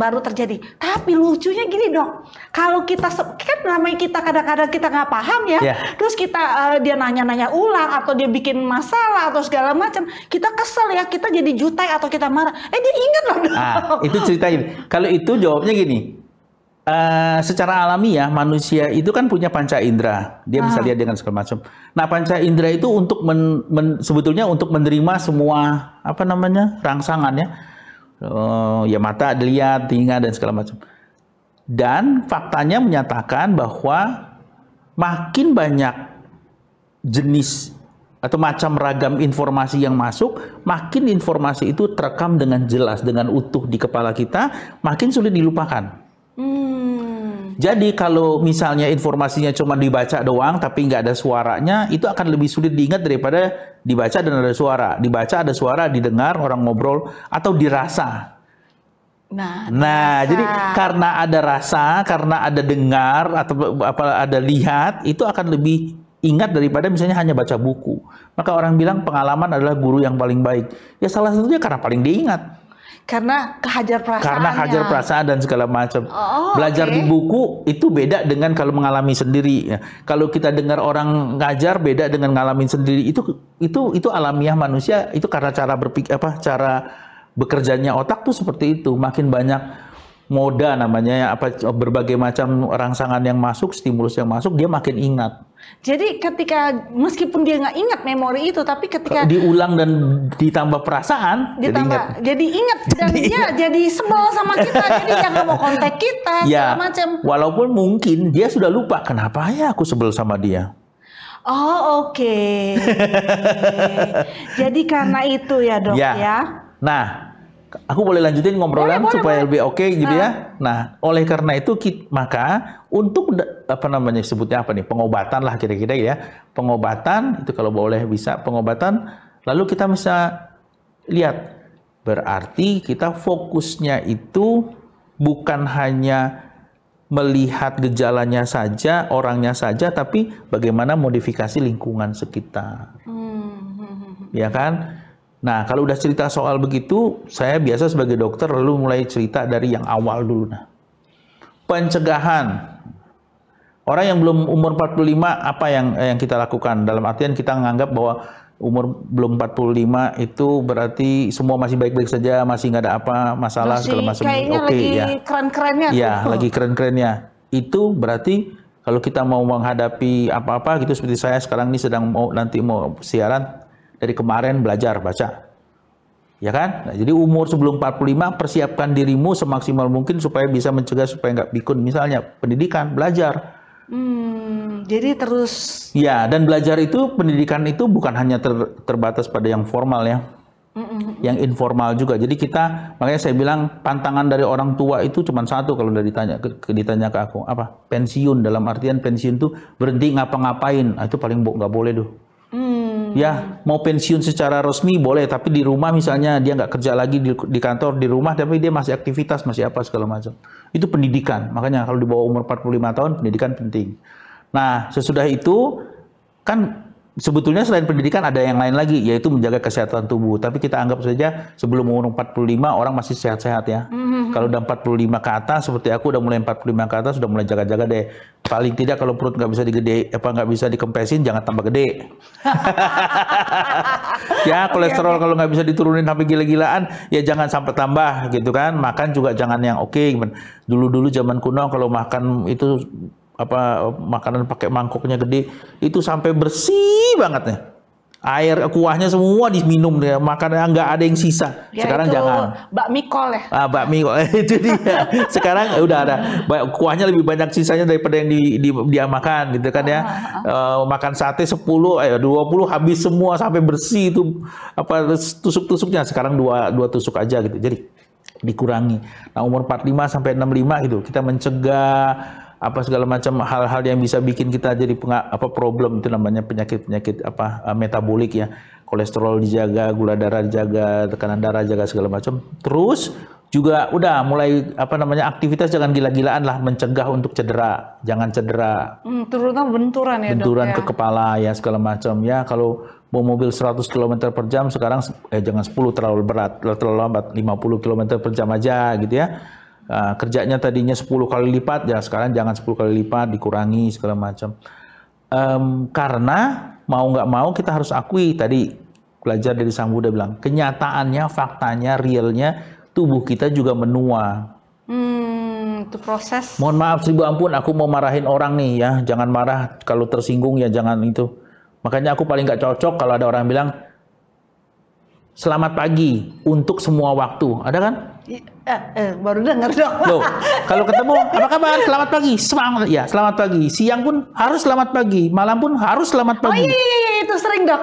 baru terjadi. Tapi lucunya gini dok, kalau kita kan namanya kita kadang-kadang kita nggak paham ya, terus kita dia nanya-nanya ulang atau dia bikin masalah atau segala macam, kita kesel ya, kita jadi jutai atau kita marah. Dia ingat loh dok. Itu ceritain. Kalau itu jawabnya gini. Secara alami ya manusia itu kan punya panca indera, dia bisa lihat dengan segala macam. Nah panca indera itu untuk sebetulnya untuk menerima semua rangsangan ya, ya mata dilihat, telinga dan segala macam. Dan faktanya menyatakan bahwa makin banyak jenis atau macam ragam informasi yang masuk, makin informasi itu terekam dengan jelas, dengan utuh di kepala kita, makin sulit dilupakan. Jadi kalau misalnya informasinya cuma dibaca doang tapi nggak ada suaranya, itu akan lebih sulit diingat daripada dibaca dan ada suara. Dibaca ada suara, didengar orang ngobrol atau dirasa. Nah, jadi karena ada rasa, karena ada dengar atau ada lihat, itu akan lebih ingat daripada misalnya hanya baca buku. Maka orang bilang pengalaman adalah guru yang paling baik. Ya salah satunya karena paling diingat. Karena hajar perasaan dan segala macam. Belajar di buku itu beda dengan kalau mengalami sendiri. Ya. Kalau kita dengar orang ngajar beda dengan ngalamin sendiri. Itu alamiah manusia. Itu karena cara berpikir cara bekerjanya otak tuh seperti itu. Makin banyak moda namanya berbagai macam rangsangan yang masuk, stimulus yang masuk, dia makin ingat. Jadi ketika meskipun dia nggak ingat memori itu, tapi ketika diulang dan ditambah perasaan, jadi ingat dan dia jadi sebel sama kita, jadi dia nggak mau kontak kita segala macam. Walaupun mungkin dia sudah lupa kenapa ya aku sebel sama dia. Oke. Jadi karena itu ya dok ya. Nah. Aku boleh lanjutin ngobrolan supaya lebih oke gitu ya. Nah, oleh karena itu maka untuk sebutnya pengobatan lah kira-kira ya. Pengobatan itu kalau boleh bisa pengobatan, lalu kita bisa lihat berarti kita fokusnya itu bukan hanya melihat gejalanya saja, orangnya saja, tapi bagaimana modifikasi lingkungan sekitar. ya kan? Nah, kalau udah cerita soal begitu, saya biasa sebagai dokter lalu mulai cerita dari yang awal dulu. Nah, pencegahan. Orang yang belum umur 45, apa yang kita lakukan? Dalam artian kita menganggap bahwa umur belum 45 itu berarti semua masih baik-baik saja, masih nggak ada apa masalah Masih segala macam. kayaknya Oke, lagi ya. keren-kerennya Ya, tuh. lagi keren-kerennya. Itu berarti kalau kita mau menghadapi apa-apa gitu, seperti saya sekarang ini sedang nanti mau siaran, dari kemarin belajar baca. Ya kan? Nah, jadi umur sebelum 45 persiapkan dirimu semaksimal mungkin supaya bisa mencegah supaya nggak pikun. Misalnya pendidikan, belajar. Jadi terus. Ya, dan belajar itu, pendidikan itu bukan hanya terbatas pada yang formal ya. Yang informal juga. Jadi kita, makanya saya bilang pantangan dari orang tua itu cuma satu kalau udah ditanya ke aku. Apa? Pensiun, dalam artian pensiun itu berhenti ngapa-ngapain. Nah, itu paling nggak boleh tuh. Ya, mau pensiun secara resmi boleh, tapi di rumah misalnya dia nggak kerja lagi di kantor, di rumah, tapi dia masih aktivitas, masih apa segala macam. Itu pendidikan. Makanya kalau di bawah umur 45 tahun, pendidikan penting. Nah, sesudah itu, kan sebetulnya selain pendidikan ada yang lain lagi, yaitu menjaga kesehatan tubuh. Tapi kita anggap saja sebelum umur 45 orang masih sehat-sehat ya. Kalau udah 45 ke atas, seperti aku udah mulai 45 ke atas, sudah mulai jaga-jaga deh. Paling tidak kalau perut nggak bisa nggak bisa dikempesin, jangan tambah gede. Ya, kolesterol kalau nggak bisa diturunin sampai gila-gilaan, ya jangan sampai tambah gitu kan. Makan juga jangan yang oke. Dulu-dulu zaman kuno kalau makan itu makanan pakai mangkoknya gede, itu sampai bersih banget nih. Air kuahnya semua diminum ya, makannya nggak ada yang sisa. Ya, sekarang itu jangan. bakmi kol ya. Bakmi kol itu dia. Sekarang udah ada kuahnya lebih banyak sisanya daripada yang dia makan gitu kan ya. Makan sate 10, 20 habis semua sampai bersih itu tusuk-tusuknya. Sekarang dua tusuk aja gitu. Jadi dikurangi. Nah, umur 45 sampai 65 gitu kita mencegah apa segala macam hal-hal yang bisa bikin kita jadi problem, itu namanya penyakit-penyakit metabolik ya. Kolesterol dijaga, gula darah dijaga, tekanan darah jaga segala macam. Terus juga udah mulai aktivitas jangan gila-gilaan lah, mencegah untuk cedera, jangan cedera. Terutama benturan ya, benturan Dok, ke kepala ya segala macam ya. Kalau mau mobil 100 km per jam sekarang jangan 10 terlalu berat, terlalu lambat, 50 km per jam aja gitu ya. Kerjanya tadinya 10 kali lipat, ya sekarang jangan 10 kali lipat, dikurangi segala macam. Karena mau nggak mau kita harus akui, tadi belajar dari Sang Buddha bilang, kenyataannya, faktanya, realnya tubuh kita juga menua. Itu proses. Mohon maaf, 1000 ampun, aku mau marahin orang nih ya, jangan marah, kalau tersinggung ya jangan itu. Makanya aku paling nggak cocok kalau ada orang bilang, selamat pagi untuk semua waktu, ada kan? Baru dengar dong. Loh, kalau ketemu, apa kabar? Selamat pagi. Semangat ya, selamat pagi. Siang pun harus selamat pagi, malam pun harus selamat pagi. Oh iya, itu sering, Dok.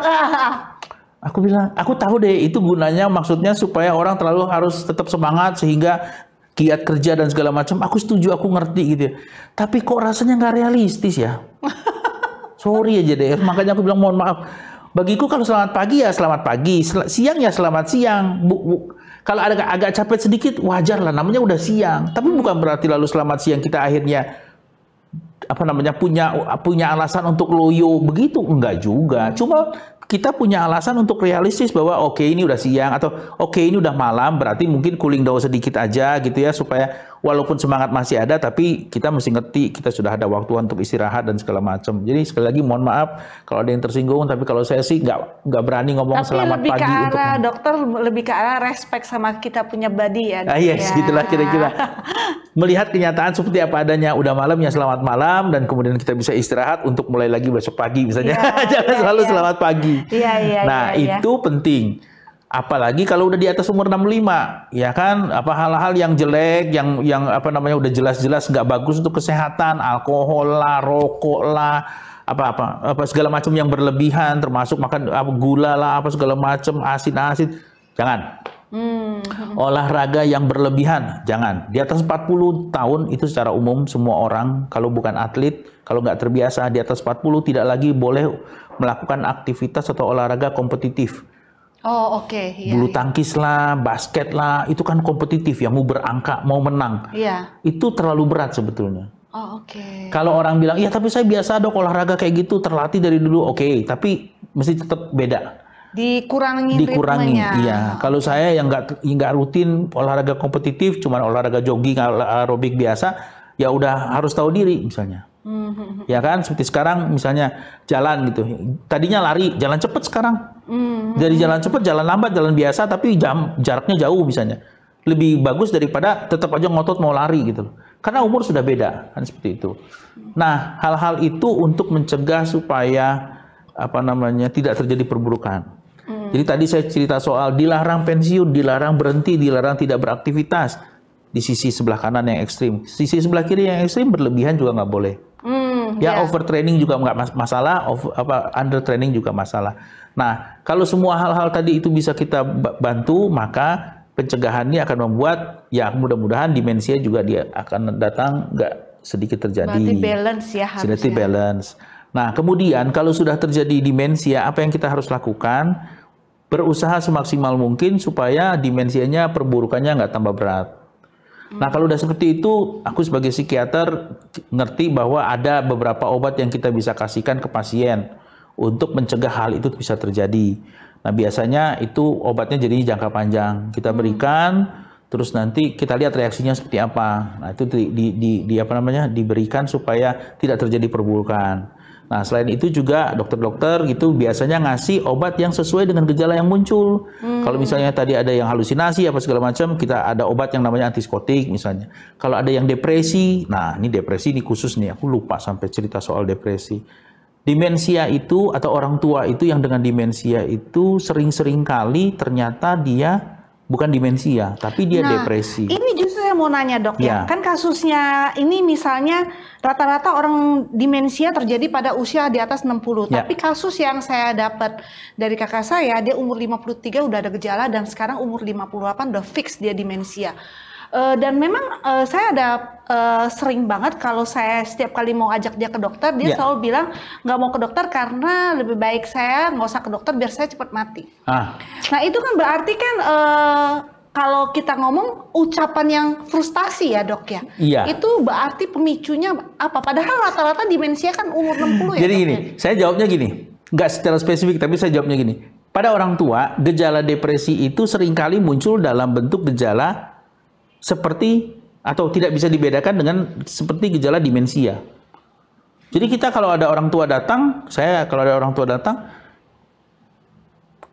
Aku bilang, aku tahu deh itu gunanya, maksudnya supaya orang terlalu harus tetap semangat sehingga giat kerja dan segala macam. Aku setuju, aku ngerti gitu ya. Tapi kok rasanya nggak realistis ya? Sorry aja deh. Makanya aku bilang mohon maaf. Bagiku kalau selamat pagi ya selamat pagi, siang ya selamat siang. Kalau agak capek sedikit wajar lah, namanya udah siang. Tapi bukan berarti lalu selamat siang kita akhirnya punya alasan untuk loyo begitu, enggak juga. Cuma kita punya alasan untuk realistis bahwa oke, ini udah siang atau oke, ini udah malam, berarti mungkin cooling down sedikit aja gitu ya, supaya walaupun semangat masih ada tapi kita mesti ngerti kita sudah ada waktu untuk istirahat dan segala macam. Jadi sekali lagi mohon maaf kalau ada yang tersinggung, tapi kalau saya sih nggak berani ngomong tapi selamat lebih pagi ke arah, untuk dokter lebih ke arah respect sama kita punya body ya. yes, ya. gitulah kira-kira. Melihat kenyataan seperti apa adanya, udah malam ya selamat malam, dan kemudian kita bisa istirahat untuk mulai lagi besok pagi misalnya. Jangan selalu selamat pagi. Nah, itu penting. Apalagi kalau udah di atas umur 65, ya kan, hal-hal yang jelek, yang udah jelas-jelas nggak bagus untuk kesehatan, alkohol lah, rokok lah, segala macam yang berlebihan, termasuk makan gula lah, segala macam, asin-asin, jangan. Olahraga yang berlebihan, jangan. Di atas 40 tahun itu secara umum semua orang, kalau bukan atlet, kalau nggak terbiasa di atas 40 tidak lagi boleh melakukan aktivitas atau olahraga kompetitif. Oh, oke. Ya, bulu tangkis lah, basket lah, itu kan kompetitif ya, mau berangka, mau menang. Iya. Itu terlalu berat sebetulnya. Oh, oke. Kalau orang bilang, iya tapi saya biasa dok olahraga kayak gitu, terlatih dari dulu, oke, tapi mesti tetap beda. Dikurangi dikurangi. ritmenya. Iya, kalau saya yang nggak rutin olahraga kompetitif, cuman olahraga jogging, aerobik biasa, ya udah harus tahu diri misalnya. Ya kan, seperti sekarang misalnya jalan gitu. Tadinya lari, jalan cepet sekarang. Dari jalan cepet, jalan lambat, jalan biasa, tapi jaraknya jauh misalnya. Lebih bagus daripada tetap aja ngotot mau lari gitu. Karena umur sudah beda, kan seperti itu. Nah, hal-hal itu untuk mencegah supaya tidak terjadi perburukan. Jadi tadi saya cerita soal dilarang pensiun, dilarang berhenti, dilarang tidak beraktivitas di sisi sebelah kanan yang ekstrim. Sisi sebelah kiri yang ekstrim berlebihan juga nggak boleh. Overtraining juga nggak masalah, under training juga masalah. Nah, kalau semua hal-hal tadi itu bisa kita bantu, maka pencegahannya akan membuat ya mudah-mudahan demensia juga dia akan datang nggak sedikit terjadi. Berarti balance ya harusnya. Berarti balance. Nah, kemudian kalau sudah terjadi demensia, apa yang kita harus lakukan? Berusaha semaksimal mungkin supaya demensianya perburukannya nggak tambah berat. Nah, kalau udah seperti itu, aku sebagai psikiater ngerti bahwa ada beberapa obat yang kita bisa kasihkan ke pasien untuk mencegah hal itu bisa terjadi. Nah, biasanya itu obatnya jadi jangka panjang. Kita berikan, terus nanti kita lihat reaksinya seperti apa. Nah, itu diberikan supaya tidak terjadi perburukan. Nah, selain itu juga dokter-dokter gitu biasanya ngasih obat yang sesuai dengan gejala yang muncul. Kalau misalnya tadi ada yang halusinasi apa segala macam, kita ada obat yang namanya antipsikotik misalnya. Kalau ada yang depresi, nah ini depresi ini khusus nih, aku lupa sampai cerita soal depresi. Demensia itu atau orang tua itu yang dengan demensia itu sering-sering kali ternyata dia bukan demensia, tapi dia depresi. Ini justru saya mau nanya dok ya, kan kasusnya ini misalnya rata-rata orang demensia terjadi pada usia di atas 60, tapi kasus yang saya dapat dari kakak saya, dia umur 53 udah ada gejala dan sekarang umur 58 udah fix dia demensia. Dan memang saya ada sering banget kalau saya setiap kali mau ajak dia ke dokter, dia selalu bilang nggak mau ke dokter karena lebih baik saya nggak usah ke dokter biar saya cepat mati. Nah itu kan berarti kan kalau kita ngomong ucapan yang frustasi ya dok ya, itu berarti pemicunya apa? Padahal rata-rata demensia kan umur 60 ya. Jadi gini, saya jawabnya gini, nggak secara spesifik tapi saya jawabnya gini. Pada orang tua, gejala depresi itu seringkali muncul dalam bentuk gejala seperti atau tidak bisa dibedakan dengan seperti gejala demensia. Jadi kita kalau ada orang tua datang,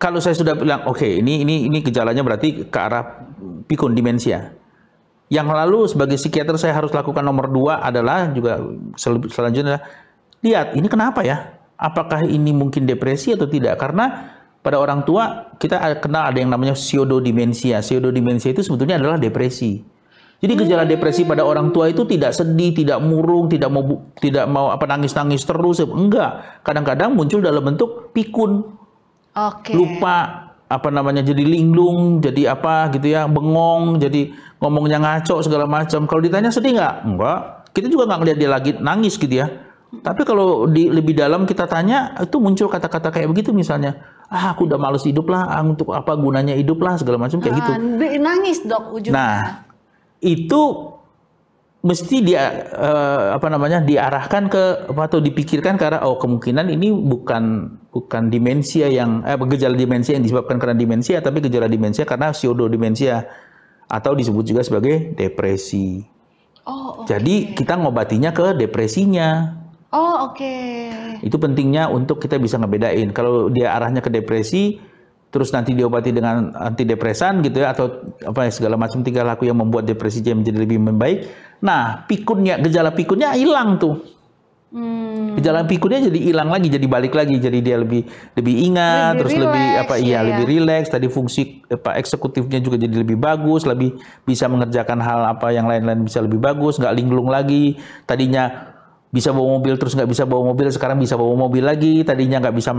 kalau saya sudah bilang oke, ini gejalanya berarti ke arah pikun demensia. Yang lalu sebagai psikiater saya harus lakukan nomor 2 adalah juga selanjutnya lihat ini kenapa ya? Apakah ini mungkin depresi atau tidak? Karena pada orang tua kita kenal ada yang namanya pseudodemensia. Pseudodemensia itu sebetulnya adalah depresi. Jadi gejala depresi pada orang tua itu tidak sedih, tidak murung, tidak mau nangis-nangis terus, enggak. Kadang-kadang muncul dalam bentuk pikun. Lupa jadi linglung, jadi apa gitu ya, bengong, jadi ngomongnya ngaco segala macam. Kalau ditanya sedih enggak. Kita juga nggak ngeliat dia lagi nangis gitu ya. Tapi kalau lebih dalam kita tanya, itu muncul kata-kata kayak begitu misalnya, aku udah males hidup lah, untuk apa gunanya hidup lah, segala macam kayak gitu. Nangis dok ujungnya. Nah, itu mesti dia diarahkan ke atau dipikirkan karena kemungkinan ini bukan demensia yang gejala demensia yang disebabkan karena demensia, tapi gejala demensia karena pseudodemensia atau disebut juga sebagai depresi. Jadi kita ngobatinya ke depresinya. Itu pentingnya untuk kita bisa ngebedain. Kalau dia arahnya ke depresi, terus nanti diobati dengan antidepresan gitu ya, atau segala macam tingkah laku yang membuat depresinya menjadi lebih membaik. Nah, gejala pikunnya hilang tuh. Gejala pikunnya jadi hilang lagi, jadi balik lagi, jadi dia lebih ingat, terus lebih rileks. Tadi fungsi eksekutifnya juga jadi lebih bagus, lebih bisa mengerjakan hal yang lain-lain bisa lebih bagus, nggak linglung lagi. Tadinya bisa bawa mobil terus nggak bisa bawa mobil, sekarang bisa bawa mobil lagi. Tadinya nggak bisa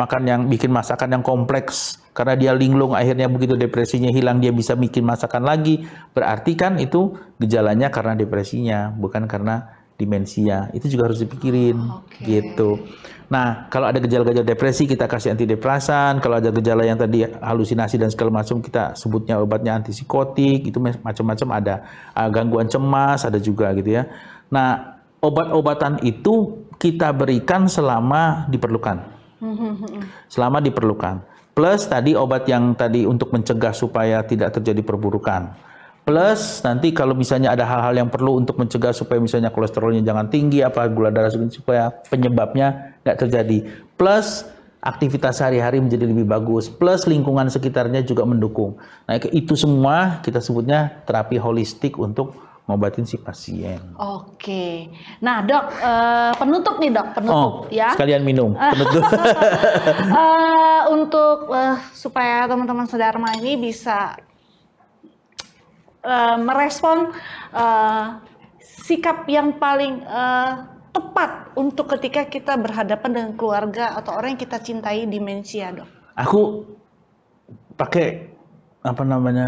bikin masakan yang kompleks karena dia linglung, akhirnya begitu depresinya hilang dia bisa bikin masakan lagi. Berarti kan itu gejalanya karena depresinya, bukan karena demensia. Itu juga harus dipikirin gitu. Nah, kalau ada gejala-gejala depresi kita kasih antidepresan. Kalau ada gejala yang tadi halusinasi dan segala macam kita sebutnya obatnya antipsikotik. Itu macam-macam ada. Gangguan cemas ada juga gitu ya. Nah, obat-obatan itu kita berikan selama diperlukan. Selama diperlukan. Plus tadi obat yang tadi untuk mencegah supaya tidak terjadi perburukan. Plus nanti kalau misalnya ada hal-hal yang perlu untuk mencegah supaya misalnya kolesterolnya jangan tinggi, apa gula darah supaya penyebabnya nggak terjadi. Plus aktivitas sehari-hari menjadi lebih bagus. Plus lingkungan sekitarnya juga mendukung. Nah itu semua kita sebutnya terapi holistik untuk ngobatin si pasien. Oke. Nah dok, penutup nih dok, penutup ya. Sekalian minum, penutup. Untuk supaya teman-teman Sedharma ini bisa merespon sikap yang paling tepat untuk ketika kita berhadapan dengan keluarga atau orang yang kita cintai demensia dok. Aku pakai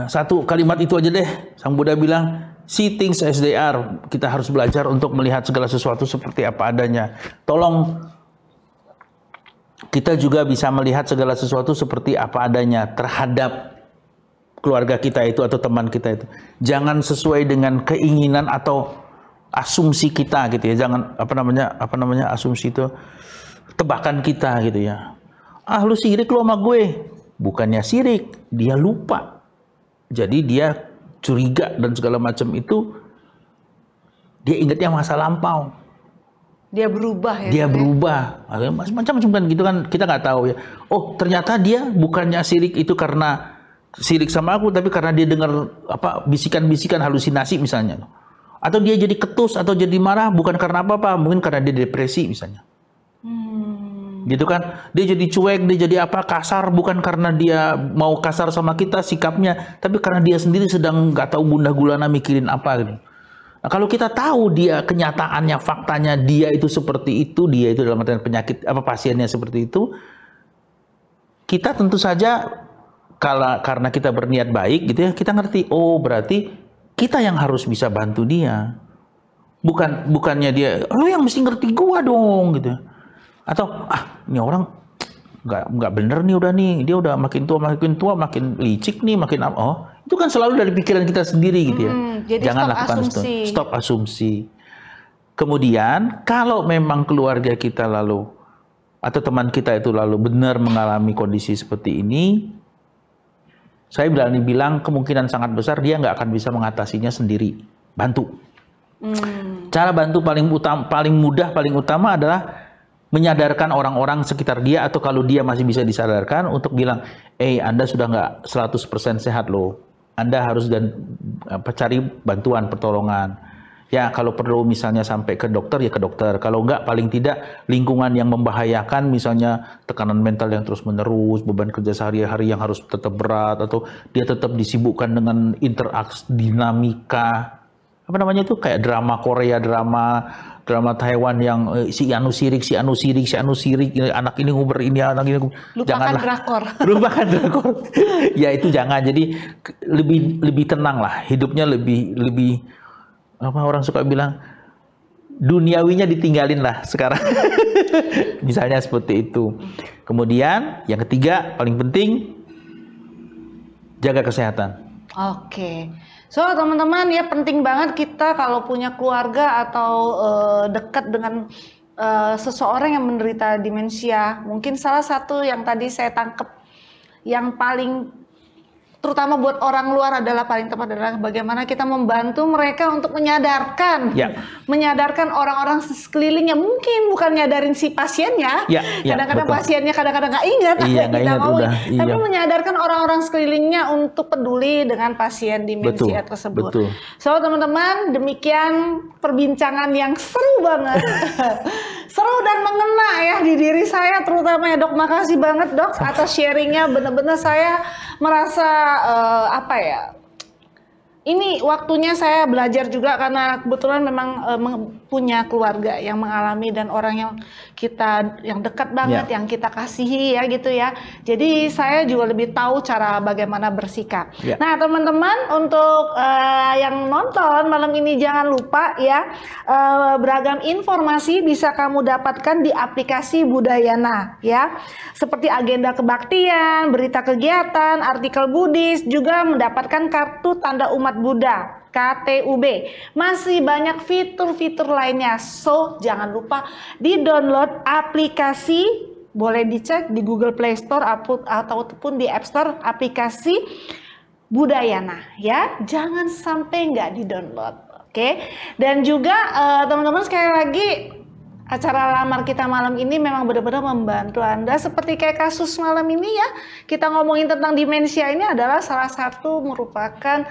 satu kalimat itu aja deh. Sang Buddha bilang, see things as they are. Kita harus belajar untuk melihat segala sesuatu seperti apa adanya. Tolong kita juga bisa melihat segala sesuatu seperti apa adanya terhadap keluarga kita itu atau teman kita itu. Jangan sesuai dengan keinginan atau asumsi kita gitu ya. Jangan asumsi itu tebakan kita gitu ya. Ah lu sirik lu sama gue. Bukannya sirik, dia lupa. Jadi dia curiga dan segala macam itu, dia ingatnya masa lampau. Dia berubah ya? Dia berubah. Macam-macam kan gitu kan, kita nggak tahu ya. Oh ternyata dia bukannya sirik itu karena sirik sama aku, tapi karena dia dengar bisikan-bisikan halusinasi misalnya. Atau dia jadi ketus atau jadi marah bukan karena apa-apa, mungkin karena dia depresi misalnya. Gitu kan, dia jadi cuek, dia jadi kasar bukan karena dia mau kasar sama kita sikapnya, tapi karena dia sendiri sedang nggak tahu gundah gulana mikirin apa gitu. Nah, kalau kita tahu dia kenyataannya, faktanya dia itu seperti itu, dia itu dalam artian penyakit pasiennya seperti itu, kita tentu saja karena kita berniat baik gitu ya, kita ngerti, oh berarti kita yang harus bisa bantu dia, bukannya dia, lo yang mesti ngerti gua dong gitu. Atau ini orang nggak bener nih dia udah makin tua makin licik nih itu kan selalu dari pikiran kita sendiri gitu ya. Jadi jangan lakukan stop asumsi. Kemudian kalau memang keluarga kita lalu atau teman kita itu lalu benar mengalami kondisi seperti ini, saya berani bilang kemungkinan sangat besar dia nggak akan bisa mengatasinya sendiri. Bantu. Cara bantu paling mudah paling utama adalah menyadarkan orang-orang sekitar dia, atau kalau dia masih bisa disadarkan untuk bilang, Anda sudah nggak 100% sehat loh. Anda harus cari bantuan, pertolongan. Ya kalau perlu misalnya sampai ke dokter ya ke dokter. Kalau nggak paling tidak lingkungan yang membahayakan, misalnya tekanan mental yang terus menerus, beban kerja sehari-hari yang harus tetap berat, atau dia tetap disibukkan dengan interaksi dinamika. Kayak drama Korea, drama Taiwan yang si anu sirik, anak ini nguber ini, anak ini lupakan drakor. Lupakan drakor. Ya itu jangan. Jadi lebih tenang lah, hidupnya lebih orang suka bilang duniawinya ditinggalin lah sekarang. Misalnya seperti itu. Kemudian yang ketiga paling penting, jaga kesehatan. Oke. So teman-teman ya, penting banget kita kalau punya keluarga atau dekat dengan seseorang yang menderita demensia. Mungkin salah satu yang tadi saya tangkap yang paling terutama buat orang luar adalah paling tepat adalah bagaimana kita membantu mereka untuk menyadarkan orang-orang sekelilingnya. Mungkin bukan nyadarin si pasiennya, kadang-kadang pasiennya kadang-kadang nggak ingat tapi menyadarkan orang-orang sekelilingnya untuk peduli dengan pasien demensia tersebut. So teman-teman, demikian perbincangan yang seru banget, seru dan mengena ya di diri saya terutama ya dok. Makasih banget dok atas sharingnya, bener-bener saya merasa ini waktunya saya belajar juga karena kebetulan memang punya keluarga yang mengalami dan orang yang dekat banget, yang kita kasihi ya gitu ya. Jadi saya juga lebih tahu cara bagaimana bersikap. Nah teman-teman, untuk yang nonton malam ini jangan lupa ya, beragam informasi bisa kamu dapatkan di aplikasi Buddhayana ya. Seperti agenda kebaktian, berita kegiatan, artikel Buddhis, juga mendapatkan kartu tanda umat Buddha KTUB. Masih banyak fitur-fitur lainnya. So, jangan lupa di-download aplikasi boleh dicek di Google Play Store ataupun di App Store aplikasi Budayana ya. Jangan sampai nggak di-download. Oke. Dan juga teman-teman sekali lagi, acara lamar kita malam ini memang benar-benar membantu Anda seperti kayak kasus malam ini ya. Kita ngomongin tentang demensia ini adalah salah satu merupakan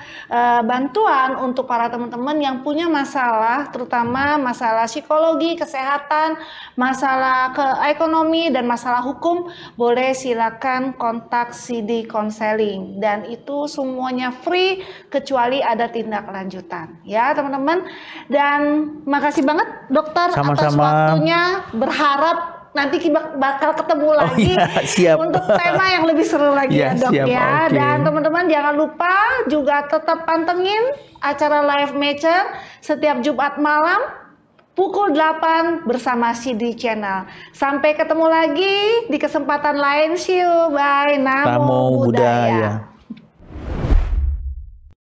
bantuan untuk para teman-teman yang punya masalah, terutama masalah psikologi, kesehatan, masalah ekonomi dan masalah hukum. Boleh silakan kontak CD Counseling dan itu semuanya free kecuali ada tindak lanjutan ya teman-teman. Dan makasih banget dokter atas waktunya, berharap nanti kita bakal ketemu lagi siap. untuk tema yang lebih seru lagi ya dok siap, ya. okay. Dan teman-teman jangan lupa juga tetap pantengin acara Live Matcher setiap Jumat malam pukul 8 bersama CD Channel. Sampai ketemu lagi di kesempatan lain. See you, bye. Namo Buddhaya.